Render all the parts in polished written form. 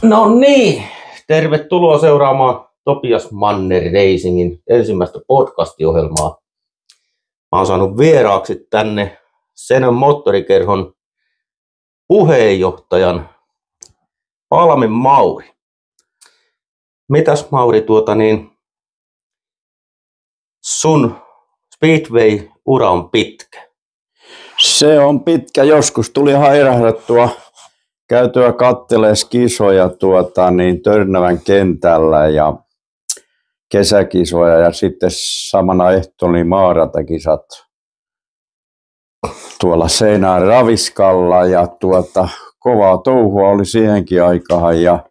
No niin, tervetuloa seuraamaan Topias Manner Racingin ensimmäistä podcast-ohjelmaa. Mä oon saanut vieraaksi tänne Senön moottorikerhon puheenjohtajan Palmin Mauri. Mitäs Mauri, sun Speedway-ura on pitkä? Se on pitkä. Joskus tuli hairahdattua käytyä kattelemaan kisoja Törnävän kentällä ja kesäkisoja ja sitten samana ehtona oli maaratakisat tuolla Seinään Raviskalla ja kovaa touhua oli siihenkin aikaan ja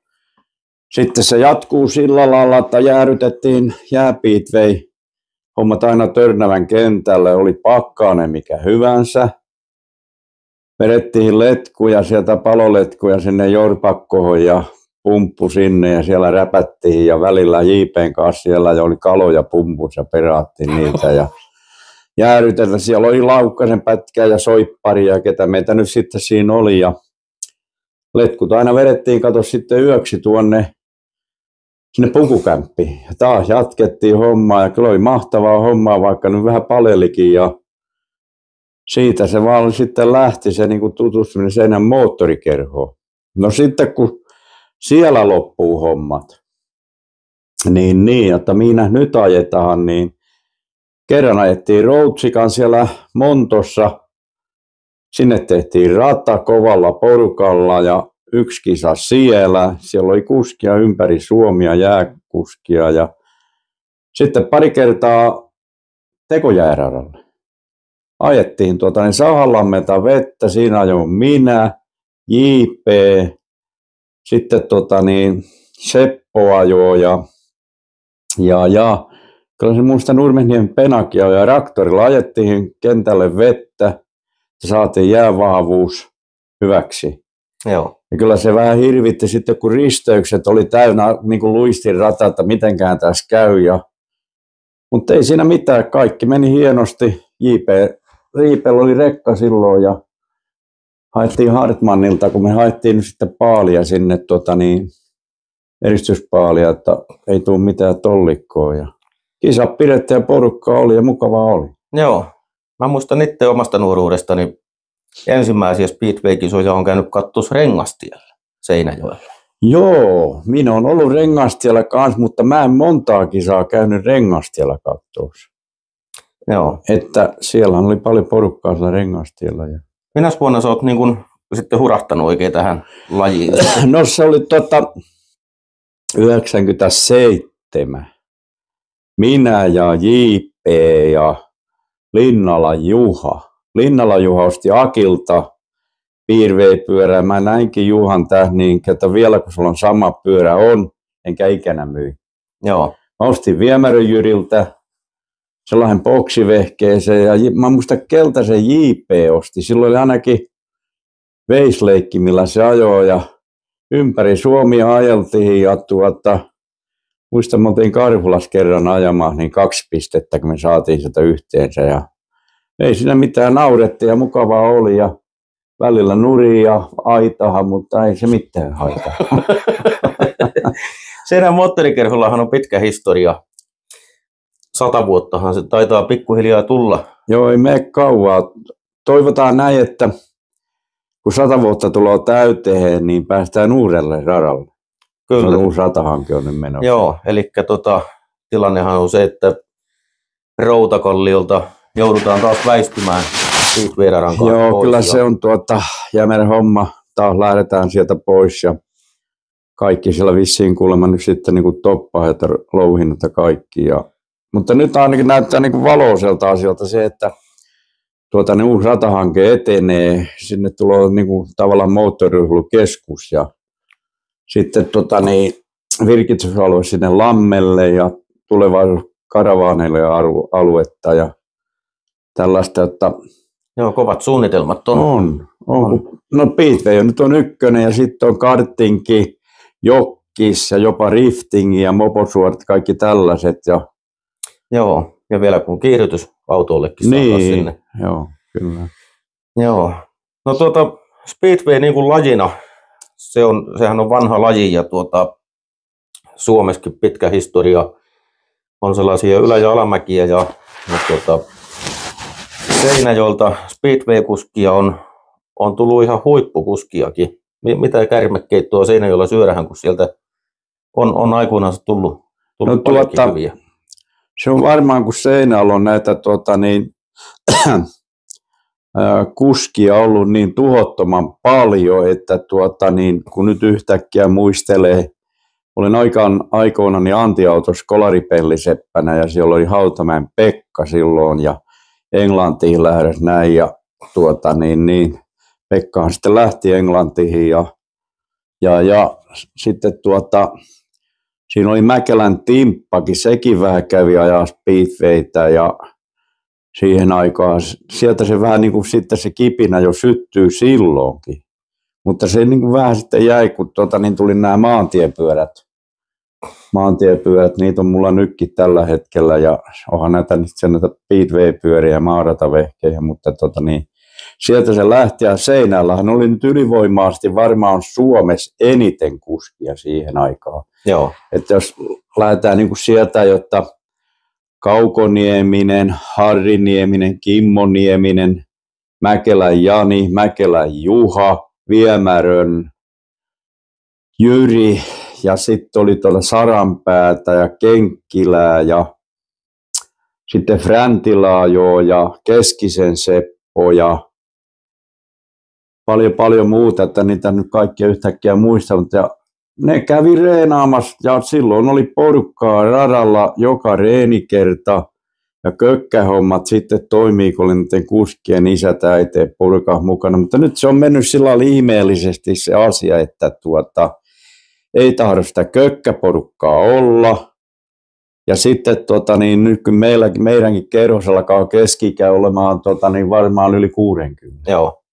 sitten se jatkuu sillä lailla, että jäädytettiin jääpiitvei hommat aina Törnävän kentälle, oli pakkanen mikä hyvänsä. Vedettiin letkuja sieltä paloletkuja sinne Jorpakkoon ja pumppu sinne ja siellä räpättiin ja välillä JP:n kanssa siellä ja oli kaloja pumpussa ja peraattiin niitä ja jäädytetään. Siellä oli Laukkasen pätkää ja soippari ja ketä meitä nyt sitten siinä oli ja letkut aina vedettiin sitten yöksi sinne pukukämppiin ja taas jatkettiin hommaa ja kyllä oli mahtavaa hommaa vaikka nyt vähän palelikin ja siitä se vaan sitten lähti se niin kuin tutustuminen Seinän moottorikerhoon. No sitten kun siellä loppuu hommat, niin että minä nyt ajetaan, niin kerran ajettiin Routsikan siellä Montossa. Sinne tehtiin rata kovalla porukalla ja yksi kisa siellä. Siellä oli kuskia ympäri Suomia, jääkuskia ja sitten pari kertaa tekojääradalle. Ajettiin Sahalammelta vettä, siinä ajoin minä, JP, sitten Seppo ajoi ja kyllä se muista Nurmeniemen Penakin ja traktorilla ajettiin kentälle vettä ja saatiin jäävahvuus hyväksi. Joo. Ja kyllä se vähän hirvitti sitten kun risteykset oli täynnä niin kuin luistin rata, että mitenkään tässä käy. Mutta ei siinä mitään, kaikki meni hienosti. JP Riipellä oli rekka silloin ja haettiin Hartmannilta, kun me haettiin nyt sitten paalia sinne, eristyspaalia, että ei tule mitään tollikkoa. Ja kisa pidettiin ja porukka oli ja mukavaa oli. Joo, mä muistan itse omasta nuoruudestani ensimmäisiä Speedway-kisoja on käynyt katsossa Rengastiellä Seinäjoella. Joo, minä olen ollut Rengastiellä kanssa, mutta mä en montaa kisaa käynyt Rengastiellä katsossa. Joo. Että siellä oli paljon porukkaa siellä Rengastiellä. Minäs vuonna sä oot sitten hurahtanut oikein tähän lajiin? No se oli 97. Minä ja JP ja Linnala Juha. Linnala Juha osti Akilta piirveipyörää. Mä näinkin Juhan tähnin, että vielä kun sulla on sama pyörä on, enkä ikänä myy. Joo. Mä ostin Viemärön Jyriltä sellainen boksivehkeeseen ja mä muistan keltaisen JP osti. Silloin oli ainakin veisleikki, millä se ajoi ja ympäri Suomia ajeltiin ja muistan, me oltiin Karhulas kerran ajamaan niin 2 pistettä, kun me saatiin sitä yhteensä ja ei siinä mitään, naurettiin ja mukavaa oli ja välillä nuri ja aitaha, mutta ei se mitään haittaa. Seinän moottorikerhollahan on pitkä historia. 100 vuottahan se taitaa pikkuhiljaa tulla. Joo, ei mene kauaa. Toivotaan näin, että kun 100 vuotta tulee täyteen, niin päästään uudelle radalle. Kyllä. Uusi ratahanke on nyt menossa. Joo, eli tilannehan on se, että Routakalliolta joudutaan taas väistymään Speedway-radan kanssa. Joo, kyllä se on jämerä homma. Taas lähdetään sieltä pois ja kaikki siellä vissiin kuulemma nyt sitten niin kuin toppaajat ja louhinnat ja kaikki. Mutta nyt ainakin näyttää niin kuin valoiselta asialta se, että uusi ratahanke etenee. Sinne tulee niin kuin tavallaan moottoriurheilukeskus ja sitten virkistysalue sinne Lammelle ja tulevaisuus karavaaneille ja aluetta ja tällaista, että joo, kovat suunnitelmat on. No Speedway nyt on ykkönen ja sitten on kartinki, jokkis ja jopa riftingi ja moposuorat, kaikki tällaiset. Joo, ja vielä kun kiihdytysautoillekin saadaan sinne. Joo, kyllä. Joo. No Speedway niin kuin lajina sehän on vanha laji ja Suomessakin pitkä historia. On sellaisia ylä- ja alamäkiä ja Seinäjoelta Speedway-kuskia on tullut ihan huippukuskiakin. Mitä kärmekeittoa Seinäjoella syödään, kun sieltä on aikoinaan tullut paljonkin hyviä. Se on varmaan, kun Seinäjoella on näitä kuskia ollut niin tuhottoman paljon, että kun nyt yhtäkkiä muistelee, olin aikoinani Antiautos kolaripelliseppänä ja siellä oli Hautamäen Pekka silloin ja Englantiin lähdössä näin ja Pekkahan sitten lähti Englantiin ja sitten siinä oli Mäkelän Timppakin, sekin vähän kävi ajaa speedwaytä ja siihen aikaan sieltä se vähän niin kuin sitten se kipinä jo syttyy silloinkin. Mutta se niin kuin vähän sitten jäi, kun tuli nämä maantiepyörät. Niitä on mulla nytkin tällä hetkellä ja onhan näitä speedway-pyöriä ja maaratavehkejä, mutta sieltä se lähti ja Seinällähän oli nyt ylivoimaisesti varmaan Suomessa eniten kuskia siihen aikaan. Joo. Että jos lähdetään niin kuin sieltä, jotta Kaukonieminen, Harri Nieminen, Kimmo Nieminen, Mäkelän Jani, Mäkelän Juha, Viemärön Jyri ja sitten oli tuolla Saranpäätä ja Kenkkilää ja sitten Fräntilaa ja Keskisen Seppo ja paljon muuta, että niitä nyt kaikkia yhtäkkiä muista, mutta ne kävi reenaamassa ja silloin oli porukkaa radalla joka reenikerta ja kökkähommat sitten toimii, kun oli niiden kuskien isät äiteen porukan mukana, mutta nyt se on mennyt sillä lailla ihmeellisesti se asia, että ei tahdo sitä kökkäporukkaa olla ja sitten nyt kun meidänkin kerros alkaa keski-ikä olemaan varmaan yli 60. Joo.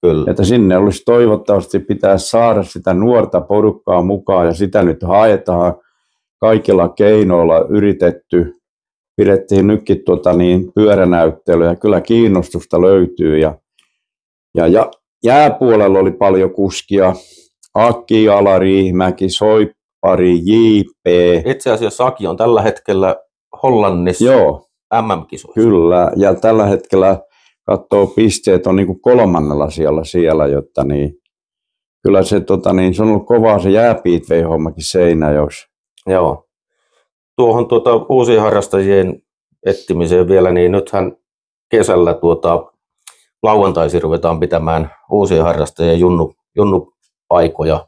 Kyllä. Että sinne olisi toivottavasti pitäisi saada sitä nuorta porukkaa mukaan ja sitä nyt haetaan kaikilla keinoilla yritetty. Pidettiin nytkin pyöränäyttelyä ja kyllä kiinnostusta löytyy ja jääpuolella oli paljon kuskia. Aki Alariihimäki, Soippari, JP. Itse asiassa Aki on tällä hetkellä Hollannissa MM-kisoissa. Kyllä ja tällä hetkellä katsoo pisteet on niin 3. siellä, jotta kyllä se, se on ollut kovaa se jääpiitvei-hommakin Seinäjoessa. Joo. Tuohon uusien harrastajien etsimiseen vielä, niin nythän kesällä lauantaisin ruvetaan pitämään uusien harrastajien junnupaikoja.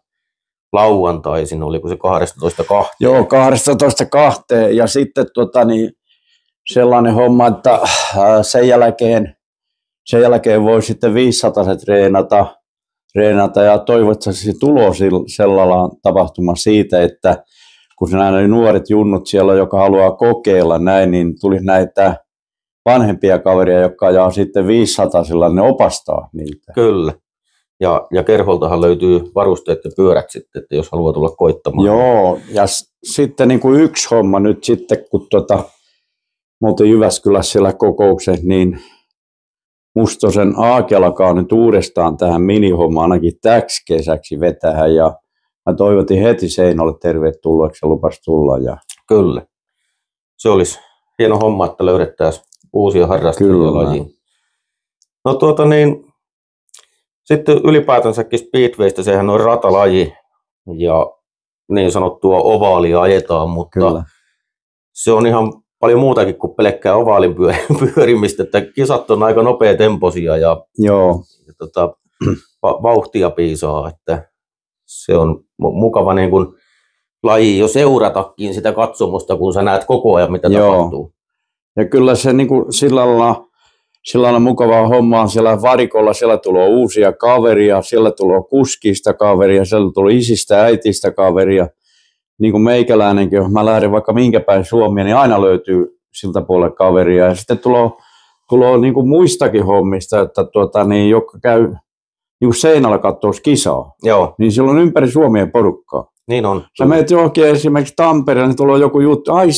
Lauantaisin, oliko se 12.2? Joo, 12.2 ja sitten sellainen homma, että sen jälkeen voi sitten 500 treenata ja toivottavasti tulo sellainen tapahtuma siitä, että kun nämä nuoret junnut siellä, joka haluaa kokeilla näin, niin tulisi näitä vanhempia kaveria, jotka ajaa sitten 500, ne opastaa niitä. Kyllä. Ja Kerholtahan löytyy varusteet ja pyörät sitten, että jos haluaa tulla koittamaan. Joo, ja sitten niin kuin yksi homma nyt sitten, kun me oltiin Jyväskylässä siellä kokouksessa, niin Mustosen Aake alkaa nyt uudestaan tähän minihommaan ainakin täksi kesäksi vetää ja mä toivotin heti Seinolle tervetulleeksi ja lupas tulla. Ja kyllä. Se olisi hieno homma, että löydettäisiin uusia harrastajia lajiin. No sitten ylipäätänsäkin speedwaystä, sehän on ratalaji ja niin sanottua ovaalia ajetaan, mutta kyllä. Se on ihan paljon muutakin kuin pelkkää ovaalin pyörimistä, että kisat on aika nopeatempoisia ja vauhtia piisaa, että se on mukava niin kuin laji jo seuratakin sitä katsomusta, kun sä näet koko ajan, mitä tapahtuu. Ja kyllä se niin kuin sillä lailla mukavaa hommaa siellä varikolla, siellä tulee uusia kaveria, siellä tulee kuskista kaveria, siellä tulee isistä äitistä kaveria. Niin kuin meikäläinenkin, jos mä lähden vaikka minkä päin Suomea, niin aina löytyy siltä puolelle kaveria. Ja sitten tulee niin kuin muistakin hommista, että jotka käy niin kuin Seinällä katsoo kisaa. Joo. Niin silloin ympäri Suomea porukkaa. Niin on. Sä menet johonkin esimerkiksi Tampereelle, niin tulee joku juttu. Ai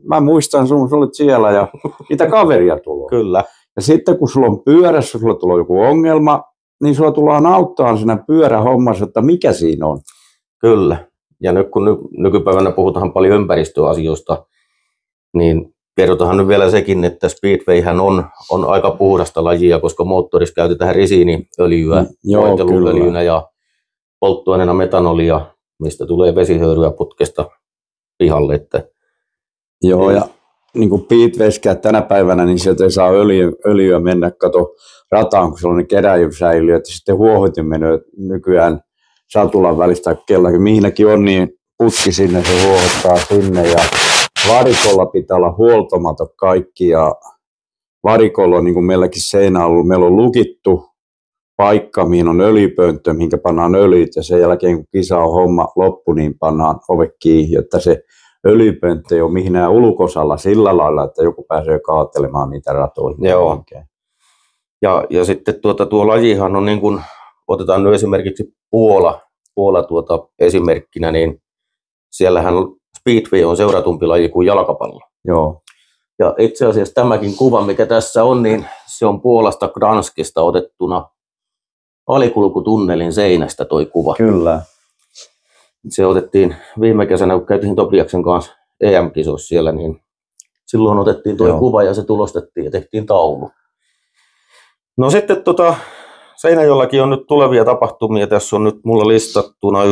mä muistan sä olet siellä ja mitä kaveria tulee. Kyllä. Ja sitten kun sulla on pyörässä, sulla tulee joku ongelma, niin sua tullaan auttaa siinä pyörähommassa, että mikä siinä on. Kyllä. Ja nyt kun nykypäivänä puhutaan paljon ympäristöasioista, niin kerrotaan nyt vielä sekin, että Speedwayhän on aika puhdasta lajia, koska moottorissa käytetään risiiniöljyä voiteluöljynä ja polttoaineena metanolia, mistä tulee vesihöyryä putkesta pihalle. Joo, ja niin kuin Speedwayskään tänä päivänä, niin sieltä ei saa öljyä mennä rataan, kun se on ne keräjysäiliö, että sitten huohotin menee nykyään satulan välistä kellakin. Mihinäkin on niin putki sinne, se huohottaa sinne ja varikolla pitää olla huoltomaton kaikki ja varikolla on niin kuin meilläkin seinäalueella, meillä on lukittu paikka, mihin on öljypönttö, mihinkä pannaan öljyt ja sen jälkeen kun kisa on homma loppu, niin pannaan ove kiinni, jotta se öljypönttö ei ole mihinään ulkosalla sillä lailla, että joku pääsee kaatelemaan niitä ratoja. Joo. Ja sitten tuo lajihan on niin kuin, otetaan nyt esimerkiksi Puola esimerkkinä, niin siellähän Speedway on seuratumpi laji kuin jalkapallo. Joo. Ja itse asiassa tämäkin kuva, mikä tässä on, niin se on Puolasta Gdanskista otettuna alikulkutunnelin seinästä toi kuva. Kyllä. Se otettiin viime kesänä, kun käytiin Topiaksen kanssa EM-kisoissa siellä, niin silloin otettiin tuo kuva ja se tulostettiin ja tehtiin taulu. No sitten Seinäjoellakin on nyt tulevia tapahtumia. Tässä on nyt mulla listattuna 11.5.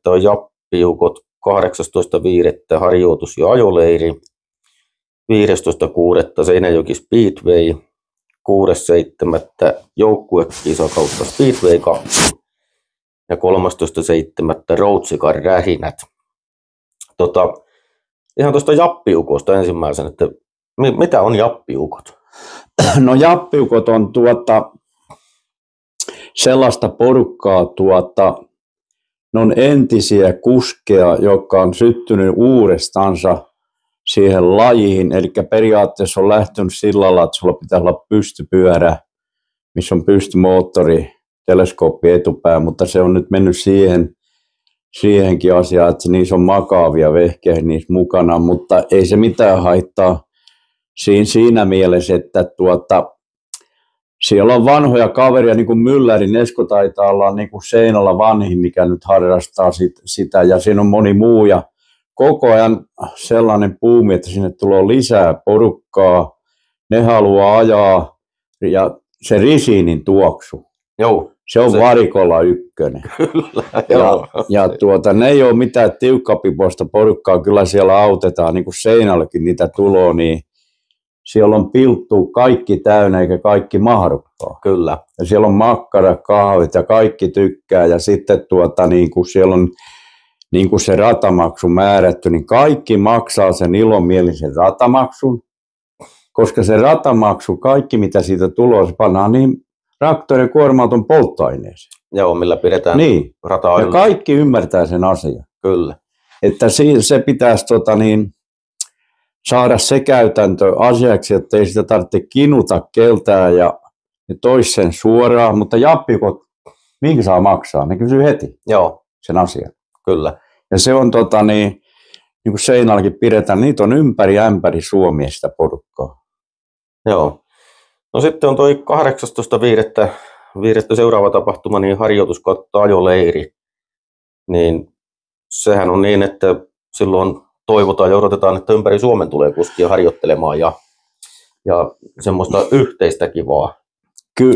on Jappiukot, 18.5. harjoitus- ja ajoleiri, 15.6. Seinäjoki Speedway, 6.7. joukkuekisa kautta Speedway Cup ja 13.7. Roadsikar rähinät. Ihan tuosta Jappiukosta ensimmäisenä, että mitä on Jappiukot? No Jappiukot on sellaista porukkaa, ne on entisiä kuskeja, jotka on syttynyt uudestansa siihen lajiin, eli periaatteessa on lähtenyt sillä lailla, että sulla pitää olla pystypyörä, missä on pystymoottori, teleskooppi etupää, mutta se on nyt mennyt siihenkin asiaan, että niissä on makaavia vehkeitä niissä mukana, mutta ei se mitään haittaa siinä mielessä, että siellä on vanhoja kaveria, niin kuin Myllärin Esko taitaa olla niin kuin Seinällä vanhin, mikä nyt harrastaa sitä, ja siinä on moni muu, ja koko ajan sellainen buumi, että sinne tulee lisää porukkaa, ne haluaa ajaa, ja se risiinin tuoksu, Joo, se on varikolla ykkönen. Kyllä, ja ne ei ole mitään tiukkapipoista porukkaa, kyllä siellä autetaan, niin kuin Seinälläkin niitä tuloa, niin siellä on pilttuu kaikki täynnä eikä kaikki mahdukaan. Kyllä. Ja siellä on makkara, kahvit ja kaikki tykkää. Ja sitten niin kun siellä on niin kun se ratamaksu määrätty, niin kaikki maksaa sen ilomielisen ratamaksun. Koska se ratamaksu, kaikki mitä siitä tulee, se pannaan niin traktorin kuorma-auton polttoaineeseen. Joo, millä pidetään niin. rataa. Ja kaikki ymmärtää sen asian. Kyllä. Että se pitäisi saada se käytäntö asiaksi, että ei sitä tarvitse kinuta keltään ja toisi sen suoraan, mutta Jappiukot, minkä saa maksaa, ne kysyy heti sen asian. Kyllä. Ja se on niin kuin Seinälläkin pidetään, niitä on ympäri ämpäri Suomea sitä porukkaa. Joo. No sitten on toi 18.5. seuraava tapahtuma, niin harjoitus kautta ajoleiri. Niin sehän on niin, että silloin toivotaan ja odotetaan, että ympäri Suomen tulee kuskia harjoittelemaan ja semmoista yhteistä kivaa.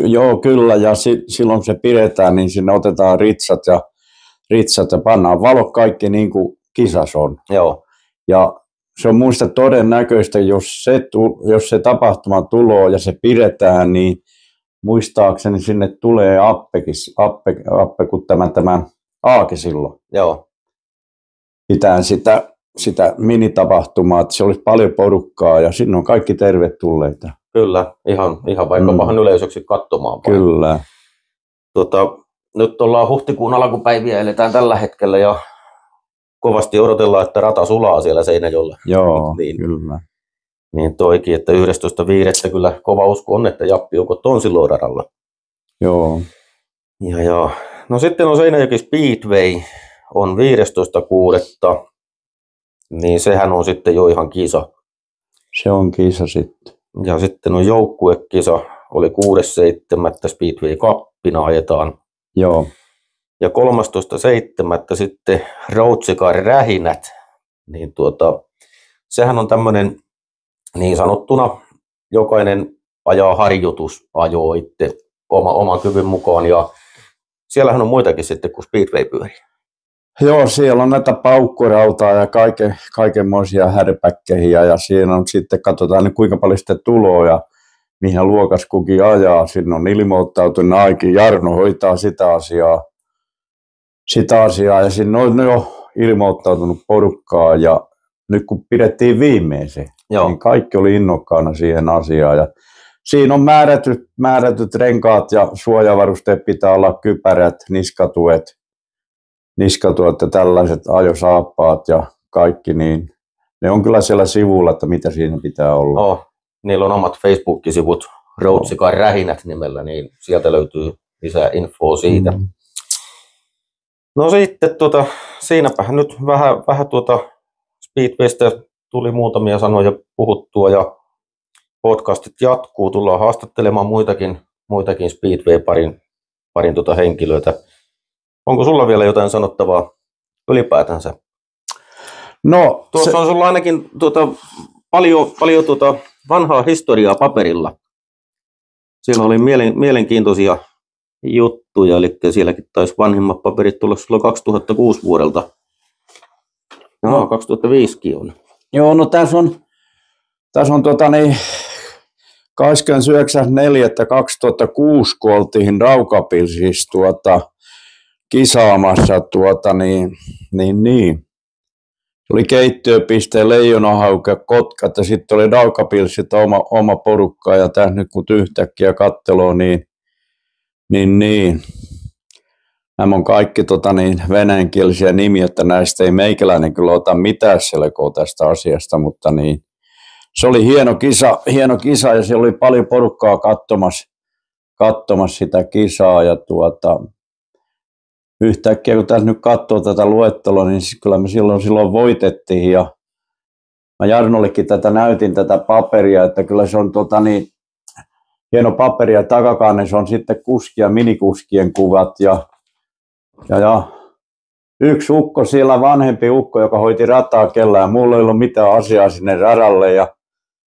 Joo, kyllä. Ja silloin se pidetään, niin sinne otetaan ritsat ja pannaan valot kaikki niin kuin kisas on. Joo. Ja se on muista todennäköistä, jos se tapahtuma tulee ja se pidetään, niin muistaakseni sinne tulee Appe kun tämä Aake silloin. Joo. Pitää sitä minitapahtumaa, että se olisi paljon porukkaa ja sinne on kaikki tervetulleita. Kyllä, ihan vaikka yleisöksi katsomaan. Kyllä. Nyt ollaan huhtikuun alkupäiviä, eletään tällä hetkellä ja kovasti odotellaan, että rata sulaa siellä Seinäjoella. Joo, niin, kyllä. Niin toikin, että 11.5. kyllä kova usko on, että Jappiukot on silloin radalla. Joo. Ja. No sitten on Seinäjoki Speedway, on 15.6. Niin sehän on sitten jo ihan kisa. Se on kisa sitten. Ja sitten on joukkuekisa, oli 6.7. Speedway Cup. ajetaan. Joo. Ja 13.7. sitten Roadsikar Rähinät, niin sehän on tämmöinen niin sanottuna jokainen ajaa harjoitusajoa itse oman kyvyn mukaan, ja siellähän on muitakin sitten kuin speedway-pyöriä. Joo, siellä on näitä paukkurautaa ja kaikenmoisia härpäkkejä, ja siinä on sitten, katsotaan kuinka paljon sitten tuloa ja mihin luokas kukin ajaa. Sinne on ilmoittautunut aikin, Jarno hoitaa sitä asiaa, ja sinne on jo ilmoittautunut porukkaa, ja nyt kun pidettiin viimeisen, niin kaikki oli innokkaana siihen asiaan. Ja siinä on määrätyt renkaat ja suojavarusteet, pitää olla kypärät, niskatuet ja tällaiset ajosaappaat ja kaikki, niin ne on kyllä siellä sivulla, että mitä siinä pitää olla. Niillä on omat Facebook-sivut, Roadsikar Rähinät nimellä, niin sieltä löytyy lisää infoa siitä. No sitten siinäpähän nyt vähän Speedwaystä tuli muutamia sanoja puhuttua, ja podcastit jatkuu, tullaan haastattelemaan muitakin Speedway-parin henkilöitä. Onko sulla vielä jotain sanottavaa ylipäätänsä? No, tuossa on sulla ainakin paljon vanhaa historiaa paperilla. Siellä oli mielenkiintoisia juttuja, eli sielläkin taisi vanhimmat paperit tulla sulla 2006 vuodelta. No, 2005kin on. Joo, no tässä on 29.4.2006, kun oltiin Raukapilsissa kisaamassa niin. Se oli keittiöpiste, Leijonahauke, Kotkat ja sitten oli Raukapilssit oma porukka, ja tässä nyt kun yhtäkkiä katteloo, niin. Nämä on kaikki venäjänkielisiä nimiä, että näistä ei meikäläinen kyllä ota mitään selkoa tästä asiasta, mutta niin. Se oli hieno kisa, ja siellä oli paljon porukkaa katsomassa sitä kisaa, ja yhtäkkiä kun tässä nyt katsoo tätä luettelua, niin kyllä me silloin voitettiin, ja mä Jarnollekin näytin tätä paperia, että kyllä se on hieno paperi, ja takakannessa on sitten kuskien ja minikuskien kuvat, ja yksi ukko siellä, vanhempi ukko, joka hoiti rataa kellään, mulla ei ollut mitään asiaa sinne radalle, ja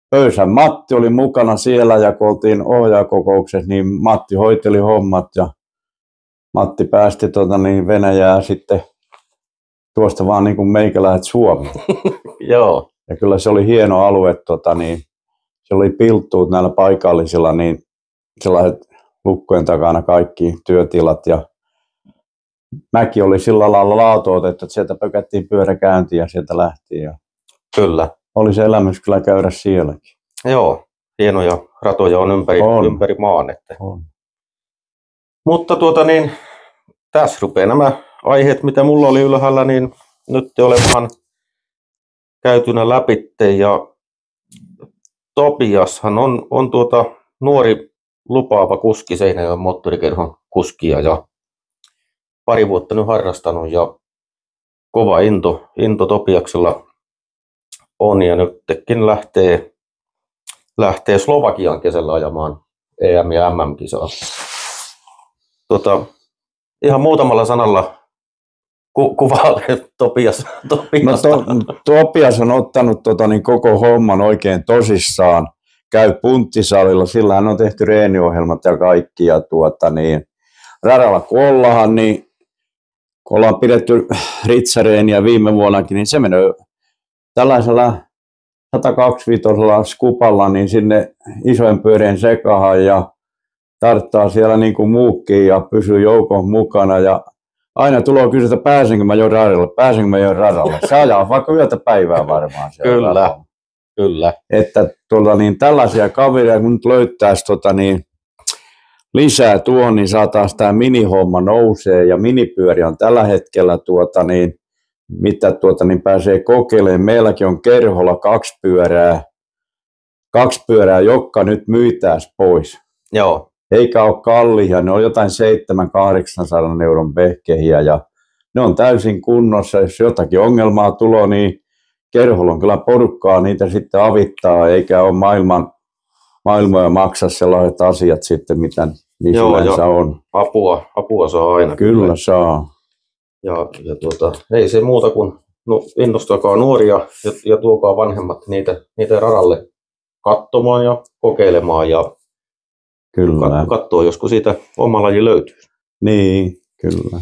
Pöysän Matti oli mukana siellä, ja kun oltiin ohjaajakokouksessa, niin Matti hoiteli hommat, ja Matti päästi Venäjää sitten tuosta vaan niin kuin meikäläiset Suomeen. Joo. Ja kyllä se oli hieno alue, se oli pilttuut näillä paikallisilla, niin sellaiset lukkojen takana kaikki työtilat, ja mäki oli sillä lailla laatuotettu, että sieltä pökättiin pyöräkäyntiin ja sieltä lähtiin. Ja kyllä. Oli se elämys kyllä käydä sielläkin. Joo, hienoja ratoja on ympäri maan. On. Mutta tässä rupeaa nämä aiheet, mitä mulla oli ylhäällä, niin nyt olemaan käytynä läpitte. Ja Topiashan on nuori lupaava kuski, Seinäjoen moottorikerhon kuskia, ja pari vuotta nyt harrastanut, ja kova into Topiaksella on, ja nytkin lähtee Slovakian kesällä ajamaan EM- ja MM-kisaa. Ihan muutamalla sanalla kuvailee Topias. Topias on ottanut koko homman oikein tosissaan. Käy punttisalilla, sillä on tehty reeniohjelmat ja kaikki. Ja radalla kun ollaan, niin kun ollaan pidetty ritsareeniä viime vuonnakin, niin se menee tällaisella 125 skupalla niin sinne isojen pyörien sekahan ja tarttaa siellä niin kuin muukkiin ja pysyy joukon mukana, ja aina tulee kysyä, pääsenkö mä jo radalle. Se ajaa vaikka yötä päivää varmaan. Kyllä. Että tällaisia kavereita, kun nyt löytäisi lisää tuon, niin saataisiin tämä minihomma nousee, ja minipyöri on tällä hetkellä pääsee kokeilemaan. Meilläkin on Kerholla kaksi pyörää, jotka nyt myytäisiin pois. Joo. Eikä ole kalliita, ne on jotain 700-800 euron vehkehiä, ja ne on täysin kunnossa. Jos jotakin ongelmaa tulee, niin Kerholla on kyllä porukkaa niitä sitten avittaa, eikä ole maailmoja maksaa sellaiset asiat sitten, mitä niin yleensä on. Apua saa aina. Kyllä saa. Ja ei se muuta kuin innostakaa nuoria ja tuokaa vanhemmat niitä radalle katsomaan ja kokeilemaan ja katsoa, josko siitä oma laji löytyy. Niin, kyllä.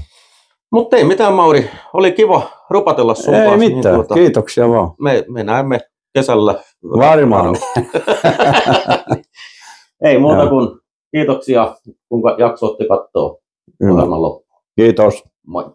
Mutta ei mitään, Mauri. Oli kiva rupatella sun kanssa. Ei mitään, niin kiitoksia vaan. Me näemme kesällä. Varmaan. Ei muuta kuin kiitoksia, kun jaksoitte katsoa ohjelman loppuun. Kiitos. Moi.